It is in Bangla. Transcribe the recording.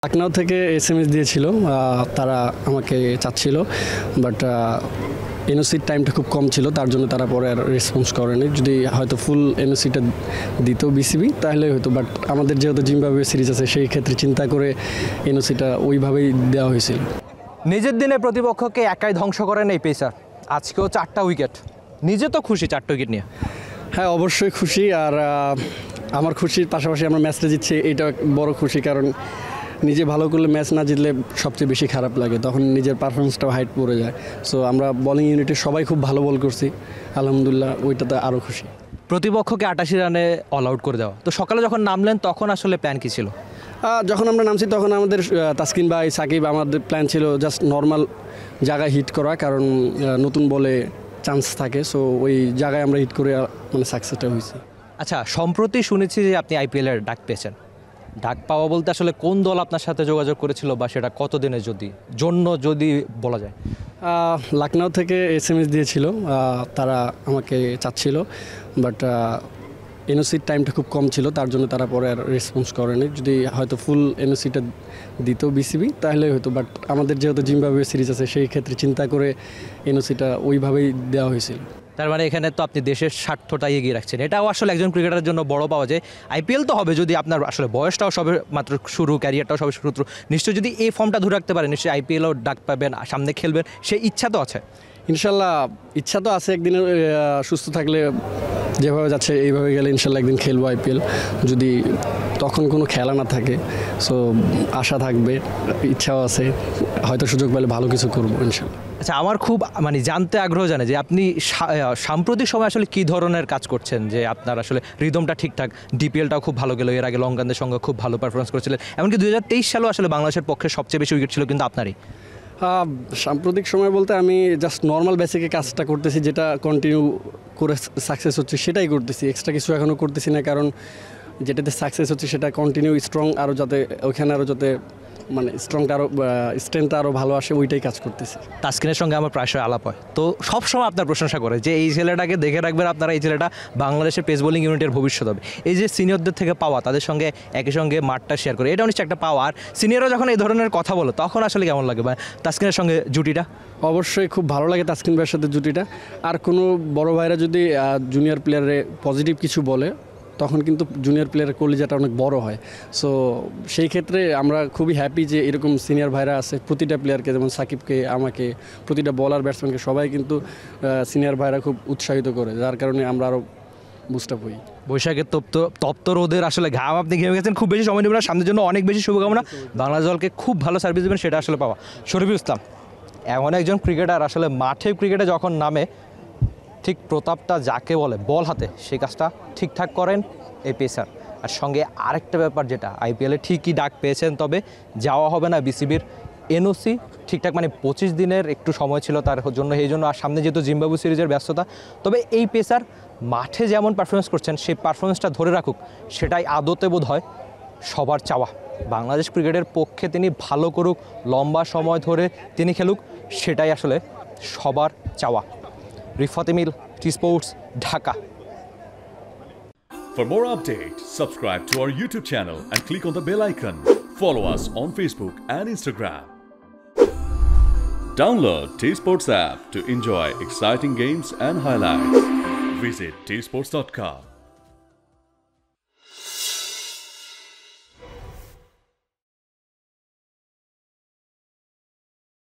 লাখনৌ থেকে এসএমএস দিয়েছিল, তারা আমাকে চাচ্ছিল, বাট এনওসির টাইমটা খুব কম ছিল, তার জন্য তারা পরে আর রেসপন্স করেনি। যদি হয়তো ফুল এনওসিটা দিত বিসিবি তাহলে হয়তো, বাট আমাদের যেহেতু জিম্বাবুয়ে সিরিজ আছে সেই ক্ষেত্রে চিন্তা করে এনওসিটা ওইভাবেই দেওয়া হয়েছিল। নিজের দিনে প্রতিপক্ষকে একাই ধ্বংস করেন এই পেসার, আজকেও 4টা উইকেট। নিজে তো খুশি 4টা উইকেট নিয়ে? হ্যাঁ, অবশ্যই খুশি। আর আমার খুশির পাশাপাশি আমরা ম্যাচটা জিতছি, এটা বড় খুশি। কারণ নিজে ভালো করলে ম্যাচ না জিতলে সবচেয়ে বেশি খারাপ লাগে, তখন নিজের পারফরমেন্সটাও হাইট পড়ে যায়। সো আমরা বোলিং ইউনিটে সবাই খুব ভালো বল করছি, আলহামদুলিল্লাহ, ওইটাতে আরও খুশি। প্রতিপক্ষকে 88 রানে অল আউট করে দেওয়া, তো সকালে যখন নামলেন তখন আসলে প্ল্যান কী ছিল? যখন আমরা নামছি তখন আমাদের তাসকিন ভাই, সাকিব, আমাদের প্ল্যান ছিল জাস্ট নর্মাল জায়গায় হিট করা, কারণ নতুন বলে চান্স থাকে। সো ওই জায়গায় আমরা হিট করে মানে সাকসেসটা হয়েছি। আচ্ছা, সম্প্রতি শুনেছি যে আপনি আইপিএলের ডাক পেয়েছেন। ডাক পাওয়া বলতে আসলে কোন দল আপনার সাথে যোগাযোগ করেছিল, বা সেটা কতদিনের যদি বলা যায়? লাখনৌ থেকে এসএমএস দিয়েছিল, তারা আমাকে চাচ্ছিল, বাট এনওসির টাইমটা খুব কম ছিল, তার জন্য তারা পরে আর রেসপন্স করেনি। যদি হয়তো ফুল এনওসিটা দিত বিসিবি তাহলে হয়তো, বাট আমাদের যেহেতু জিম্বাবুয়ে সিরিজ আছে সেই ক্ষেত্রে চিন্তা করে এনওসিটা ওইভাবেই দেওয়া হয়েছিল। তার মানে এখানে তো আপনি দেশের স্বার্থটা এগিয়ে রাখছেন, এটাও আসলে একজন ক্রিকেটারের জন্য বড় পাওয়া যায়। আইপিএল তো হবে, যদি আপনার আসলে বয়সটাও সবে মাত্র শুরু, ক্যারিয়ারটাও সবে শুরু, নিশ্চয়ই যদি এই ফর্মটা ধরে রাখতে পারেন নিশ্চয়ই আইপিএলও ডাক পাবেন, সামনে খেলবেন, সেই ইচ্ছা তো আছে। ইনশাল্লাহ ইচ্ছা তো আছে, একদিনের সুস্থ থাকলে যেভাবে যাচ্ছে এইভাবে গেলে ইনশাল্লাহ একদিন খেলবো আইপিএল। যদি তখন কোনো খেলা না থাকে, সো আশা থাকবে, ইচ্ছাও আছে, হয়তো সুযোগ পেলে ভালো কিছু করবো ইনশাল্লাহ। আচ্ছা, আমার খুব জানতে আগ্রহ জানে যে আপনি সাম্প্রতিক সময় আসলে কী ধরনের কাজ করছেন, যে আপনার আসলে রিদমটা ঠিকঠাক, ডিপিএলটাও খুব ভালো গেল, এর আগে লঙ্কানদের সঙ্গে খুব ভালো পারফরমেন্স করেছিলেন, এমনকি 2023 সালেও আসলে বাংলাদেশের পক্ষে সবচেয়ে বেশি উইকেট ছিল কিন্তু আপনারই। সাম্প্রতিক সময় বলতে আমি জাস্ট নর্মাল বেসিকে কাজটা করতেছি, যেটা কন্টিনিউ করে সাকসেস হচ্ছে সেটাই করতেছি, এক্সট্রা কিছু এখনও করতেছি না। কারণ যেটাতে সাকসেস হচ্ছে সেটা কন্টিনিউ স্ট্রং, আরও যাতে ওইখানে আরও যাতে মানে স্ট্রংটা আরও স্ট্রেংথটা আরও ভালো আসে, ওইটাই কাজ করতেছি। তাসকিনের সঙ্গে আমার প্রায়শই আলাপ হয়, তো সবসময় আপনার প্রশংসা করে যে এই ছেলেটাকে দেখে রাখবেন আপনারা, এই ছেলেটা বাংলাদেশের পেস বোলিং ইউনিটের ভবিষ্যৎ হবে। এই যে সিনিয়রদের থেকে পাওয়া, তাদের সঙ্গে একই সঙ্গে মাঠটা শেয়ার করে, এটা নিশ্চয়ই একটা পাওয়া। আর সিনিয়ররা যখন এই ধরনের কথা বলো তখন আসলে কেমন লাগে, বা তাসকিনের সঙ্গে জুটিটা? অবশ্যই খুব ভালো লাগে তাসকিন ভাইয়ের সাথে জুটিটা। আর কোনো বড় ভাইরা যদি জুনিয়র প্লেয়ারে পজিটিভ কিছু বলে তখন কিন্তু জুনিয়র প্লেয়ারের কলিজাটা অনেক বড় হয়। সো সেই ক্ষেত্রে আমরা খুবই হ্যাপি যে এরকম সিনিয়র ভাইরা আছে প্রতিটা প্লেয়ারকে, যেমন সাকিবকে, আমাকে, প্রতিটা বলার ব্যাটসম্যানকে, সবাই কিন্তু সিনিয়র ভাইরা খুব উৎসাহিত করে, যার কারণে আমরা আরও বুস্ট আপ হই। বৈশাখের তপ্ত রোদের আসলে ঘাম আপনি ঘেমে গেছেন, খুব বেশি সময় নেবেন না, সামনের জন্য অনেক বেশি শুভকামনা, বাংলাদেশ দলকে খুব ভালো সার্ভিস দেবেন, সেটা আসলে পাওয়া। শরীফুল ইসলাম এমন একজন ক্রিকেটার, আসলে মাঠে ক্রিকেটে যখন নামে ঠিক প্রতাপটা যাকে বলে বল হাতে, সেই কাজটা ঠিকঠাক করেন এই পেসার। আর সঙ্গে আরেকটা ব্যাপার, যেটা আইপিএলে ঠিকই ডাক পেয়েছেন, তবে যাওয়া হবে না বিসিবির এনওসি ঠিকঠাক, 25 দিনের একটু সময় ছিল তার জন্য, এই জন্য। আর সামনে যেহেতু জিম্বাবুয়ে সিরিজের ব্যস্ততা, তবে এই পেসার মাঠে যেমন পারফরমেন্স করছেন সেই পারফরমেন্সটা ধরে রাখুক, সেটাই আদতে বোধ হয় সবার চাওয়া। বাংলাদেশ ক্রিকেটের পক্ষে তিনি ভালো করুক, লম্বা সময় ধরে তিনি খেলুক, সেটাই আসলে সবার চাওয়া। Rifat Emil, T sports, Dhaka. For more updates, subscribe to our YouTube channel and click on the bell icon. Follow us on Facebook and Instagram. Download T Sports app to enjoy exciting games and highlights. Visit tsports.com.